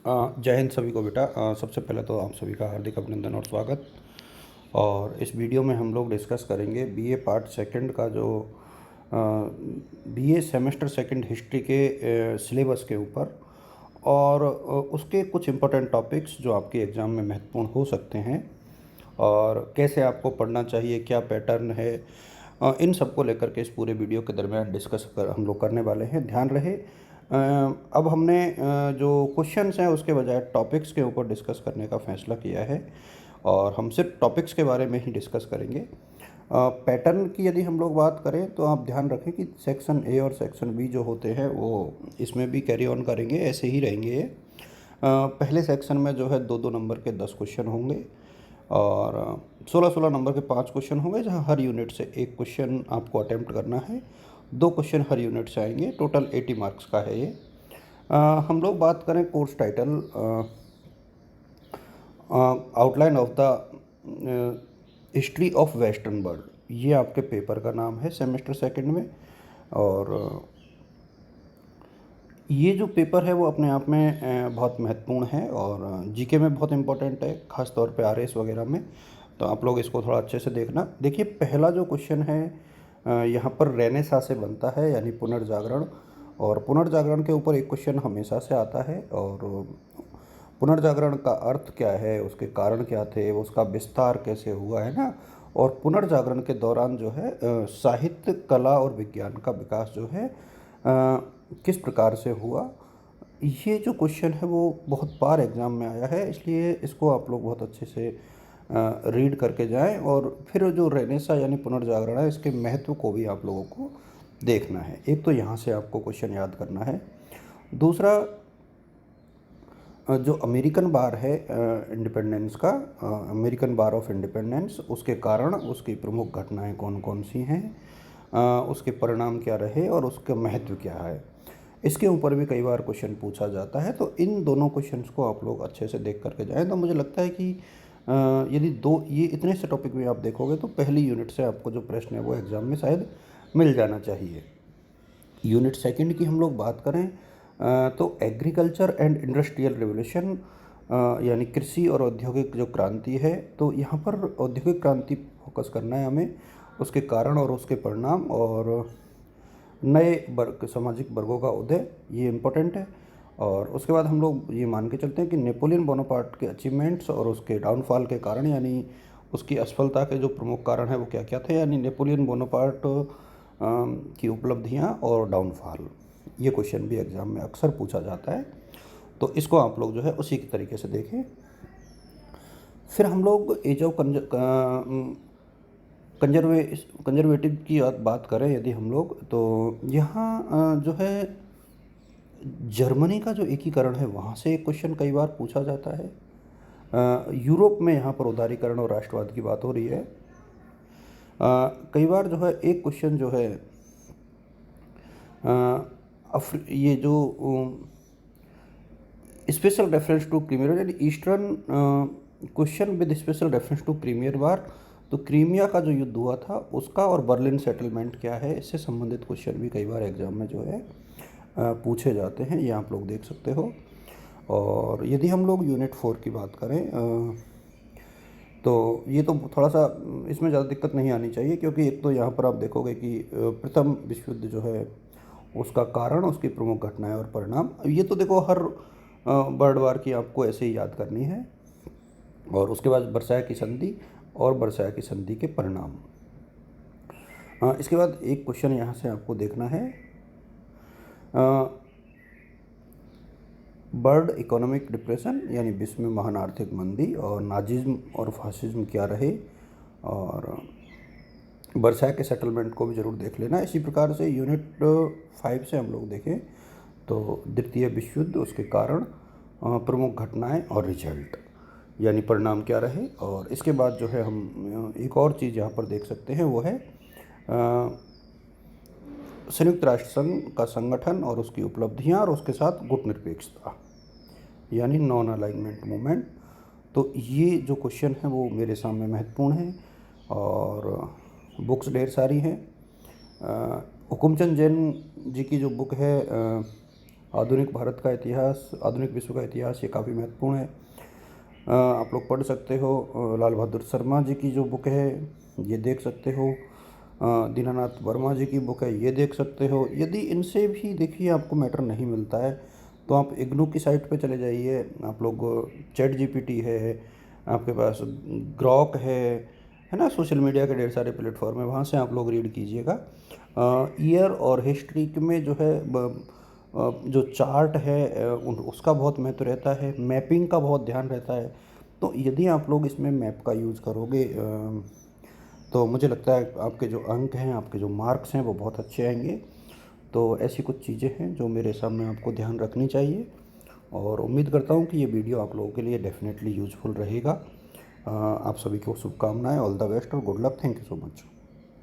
जय हिंद सभी को बेटा। सबसे पहले तो आप सभी का हार्दिक अभिनंदन और स्वागत। और इस वीडियो में हम लोग डिस्कस करेंगे बीए पार्ट सेकंड का जो बीए सेमेस्टर सेकंड हिस्ट्री के सिलेबस के ऊपर और उसके कुछ इम्पोर्टेंट टॉपिक्स जो आपके एग्ज़ाम में महत्वपूर्ण हो सकते हैं और कैसे आपको पढ़ना चाहिए, क्या पैटर्न है, इन सब को लेकर के इस पूरे वीडियो के दरमियान हम लोग करने वाले हैं। ध्यान रहे, अब हमने जो क्वेश्चंस हैं उसके बजाय टॉपिक्स के ऊपर डिस्कस करने का फैसला किया है और हम सिर्फ टॉपिक्स के बारे में ही डिस्कस करेंगे। पैटर्न की यदि हम लोग बात करें तो आप ध्यान रखें कि सेक्शन ए और सेक्शन बी जो होते हैं वो इसमें भी कैरी ऑन करेंगे, ऐसे ही रहेंगे ये। पहले सेक्शन में जो है 2-2 नंबर के 10 क्वेश्चन होंगे और 16-16 नंबर के 5 क्वेश्चन होंगे, जहां हर यूनिट से एक क्वेश्चन आपको अटेम्प्ट करना है। 2 क्वेश्चन हर यूनिट से आएंगे, टोटल 80 मार्क्स का है ये। हम लोग बात करें course title, outline of the history of western world, ये आपके पेपर का नाम है सेमेस्टर सेकंड में। और ये जो पेपर है वो अपने आप में बहुत महत्वपूर्ण है और जीके में बहुत इम्पोर्टेंट है, ख़ास तौर पे आरएस वगैरह में। तो आप लोग इसको थोड़ा अच्छे से देखना। देखिए, पहला जो क्वेश्चन है यहाँ पर रेनेसां से बनता है, यानी पुनर्जागरण। और पुनर्जागरण के ऊपर एक क्वेश्चन हमेशा से आता है। और पुनर्जागरण का अर्थ क्या है, उसके कारण क्या थे, उसका विस्तार कैसे हुआ, है ना। और पुनर्जागरण के दौरान जो है साहित्य, कला और विज्ञान का विकास जो है किस प्रकार से हुआ। ये जो क्वेश्चन है वो बहुत बार एग्ज़ाम में आया है, इसलिए इसको आप लोग बहुत अच्छे से रीड करके जाएं। और फिर जो रेनेसां यानी पुनर्जागरण है, इसके महत्व को भी आप लोगों को देखना है। एक तो यहाँ से आपको क्वेश्चन याद करना है। दूसरा, जो अमेरिकन बार है इंडिपेंडेंस का, अमेरिकन बार ऑफ इंडिपेंडेंस, उसके कारण, उसकी प्रमुख घटनाएं कौन कौन सी हैं, उसके परिणाम क्या रहे और उसका महत्व क्या है, इसके ऊपर भी कई बार क्वेश्चन पूछा जाता है। तो इन दोनों क्वेश्चंस को आप लोग अच्छे से देख करके जाएं। तो मुझे लगता है कि यदि दो ये इतने से टॉपिक भी आप देखोगे तो पहली यूनिट से आपको जो प्रश्न है वो एग्ज़ाम में शायद मिल जाना चाहिए। यूनिट सेकंड की हम लोग बात करें तो एग्रीकल्चर एंड इंडस्ट्रियल रिवोल्यूशन, यानी कृषि और औद्योगिक जो क्रांति है, तो यहाँ पर औद्योगिक क्रांति फोकस करना है हमें, उसके कारण और उसके परिणाम और नए वर्ग, सामाजिक वर्गों का उदय, ये इम्पोर्टेंट है। और उसके बाद हम लोग ये मान के चलते हैं कि नेपोलियन बोनापार्ट के अचीवमेंट्स और उसके डाउनफॉल के कारण, यानी उसकी असफलता के जो प्रमुख कारण है वो क्या क्या थे, यानी नेपोलियन बोनापार्ट की उपलब्धियां और डाउनफॉल। ये क्वेश्चन भी एग्ज़ाम में अक्सर पूछा जाता है, तो इसको आप लोग जो है उसी के तरीके से देखें। फिर हम लोग एज ऑफ कंजर्वेटिव की बात करें यदि हम लोग, तो यहाँ जो है जर्मनी का जो एकीकरण है वहाँ से एक क्वेश्चन कई बार पूछा जाता है। यूरोप में यहाँ पर उदारीकरण और राष्ट्रवाद की बात हो रही है। कई बार जो है एक क्वेश्चन जो है ये जो स्पेशल रेफरेंस टू क्रीमियर, यानी eastern question with special reference to Crimean war, तो क्रीमिया का जो युद्ध हुआ था उसका और बर्लिन सेटलमेंट क्या है, इससे संबंधित क्वेश्चन भी कई बार एग्जाम में जो है पूछे जाते हैं, ये आप लोग देख सकते हो। और यदि हम लोग यूनिट 4 की बात करें तो ये तो थोड़ा सा इसमें ज़्यादा दिक्कत नहीं आनी चाहिए, क्योंकि एक तो यहाँ पर आप देखोगे कि प्रथम विश्व युद्ध जो है उसका कारण, उसकी प्रमुख घटनाएं और परिणाम, ये तो देखो हर वर्ल्ड वार की आपको ऐसे ही याद करनी है। और उसके बाद वर्साय की संधि और वर्साय की संधि के परिणाम। इसके बाद एक क्वेश्चन यहाँ से आपको देखना है, वर्ल्ड इकोनॉमिक डिप्रेशन, यानी विश्व में महान आर्थिक मंदी, और नाजिज्म और फासिज्म क्या रहे, और वर्साय के सेटलमेंट को भी ज़रूर देख लेना। इसी प्रकार से यूनिट 5 से हम लोग देखें तो द्वितीय विश्व युद्ध, उसके कारण, प्रमुख घटनाएं और रिजल्ट, यानी परिणाम क्या रहे। और इसके बाद जो है हम एक और चीज़ यहाँ पर देख सकते हैं, वो है संयुक्त राष्ट्र संघ का संगठन और उसकी उपलब्धियाँ और उसके साथ गुट निरपेक्षता, यानी नॉन अलाइनमेंट मूवमेंट। तो ये जो क्वेश्चन है वो मेरे सामने महत्वपूर्ण है और बुक्स ढेर सारी हैं। हुकुमचंद जैन जी की जो बुक है आधुनिक भारत का इतिहास, आधुनिक विश्व का इतिहास, ये काफ़ी महत्वपूर्ण है। आप लोग पढ़ सकते हो। लाल बहादुर शर्मा जी की जो बुक है ये देख सकते हो। दीनानाथ वर्मा जी की बुक है ये देख सकते हो। यदि इनसे भी देखिए आपको मैटर नहीं मिलता है तो आप इग्नू की साइट पे चले जाइए। आप लोग चैट जीपीटी है, आपके पास ग्रॉक है ना, सोशल मीडिया के ढेर सारे प्लेटफॉर्म है, वहाँ से आप लोग रीड कीजिएगा। ईयर और हिस्ट्री में जो है जो चार्ट है उसका बहुत महत्व रहता है, मैपिंग का बहुत ध्यान रहता है। तो यदि आप लोग इसमें मैप का यूज़ करोगे तो मुझे लगता है आपके जो अंक हैं, आपके जो मार्क्स हैं वो बहुत अच्छे आएंगे। तो ऐसी कुछ चीज़ें हैं जो मेरे सामने आपको ध्यान रखनी चाहिए, और उम्मीद करता हूँ कि ये वीडियो आप लोगों के लिए डेफिनेटली यूज़फुल रहेगा। आप सभी को शुभकामनाएं, ऑल द बेस्ट और good luck. Thank you so much.